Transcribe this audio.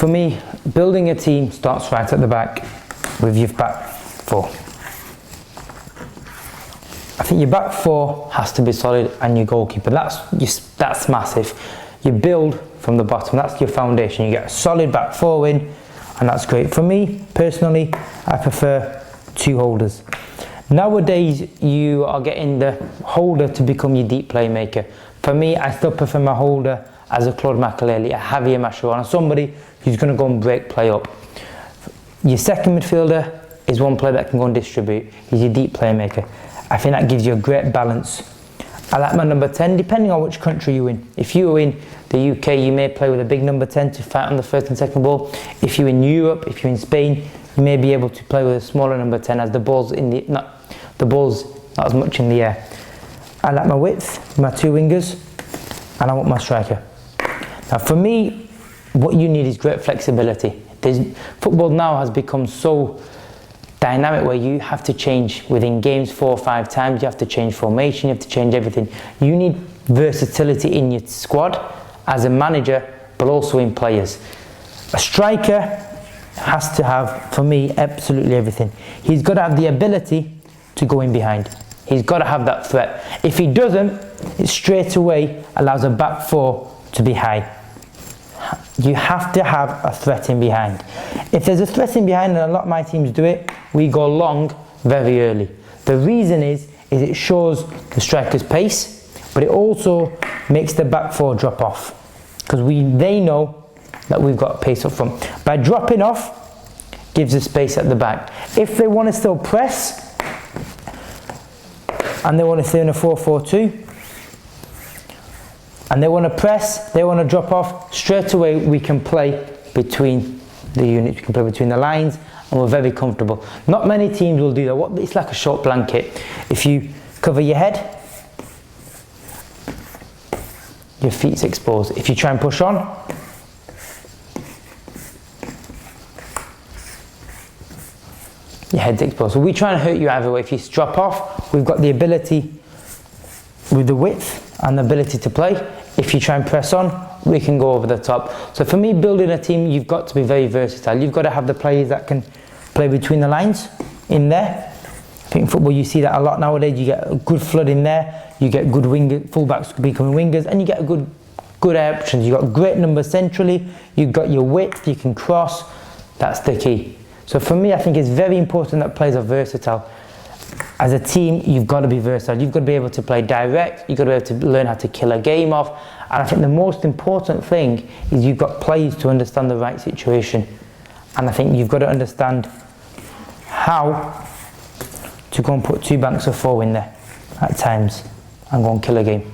For me, building a team starts right at the back with your back four. I think your back four has to be solid and your goalkeeper. That's massive. You build from the bottom. That's your foundation. You get a solid back four in, and that's great. For me, personally, I prefer two holders. Nowadays, you are getting the holder to become your deep playmaker. For me, I still prefer my holder as a Claude Makelele, a Javier Mascherano, somebody who's going to go and break play up. Your second midfielder is one player that can go and distribute. He's your deep playmaker. I think that gives you a great balance. I like my number 10, depending on which country you're in. If you're in the UK, you may play with a big number 10 to fight on the first and second ball. If you're in Europe, if you're in Spain, you may be able to play with a smaller number 10 as the ball's not as much in the air. I like my width, my two wingers, and I want my striker. Now for me, what you need is great flexibility. Football now has become so dynamic where you have to change within games 4 or 5 times. You have to change formation, you have to change everything. You need versatility in your squad as a manager, but also in players. A striker has to have, for me, absolutely everything. He's got to have the ability to go in behind. He's got to have that threat. If he doesn't, it straight away allows a back four to be high. You have to have a threat in behind. If there's a threat in behind, and a lot of my teams do it, we go long very early. The reason is it shows the striker's pace, but it also makes the back four drop off, because they know that we've got pace up front. By dropping off, gives us space at the back. If they want to still press, and they want to stay in a 4-4-2, and they want to press, they want to drop off, straight away we can play between the units, we can play between the lines, and we're very comfortable. Not many teams will do that. It's like a short blanket. If you cover your head, your feet's exposed. If you try and push on, your head's exposed. So we try and hurt you either way. If you drop off, we've got the ability with the width and the ability to play. If you try and press on, we can go over the top. So for me, building a team, you've got to be very versatile. You've got to have the players that can play between the lines in there. I think in football you see that a lot nowadays. You get a good flood in there, you get good fullbacks becoming wingers, and you get a good options. You've got great numbers centrally, you've got your width, you can cross. That's the key. So for me, I think it's very important that players are versatile. As a team, you've got to be versatile. You've got to be able to play direct. You've got to be able to learn how to kill a game off. And I think the most important thing is you've got players to understand the right situation. And I think you've got to understand how to go and put 2 banks of 4 in there at times and go and kill a game.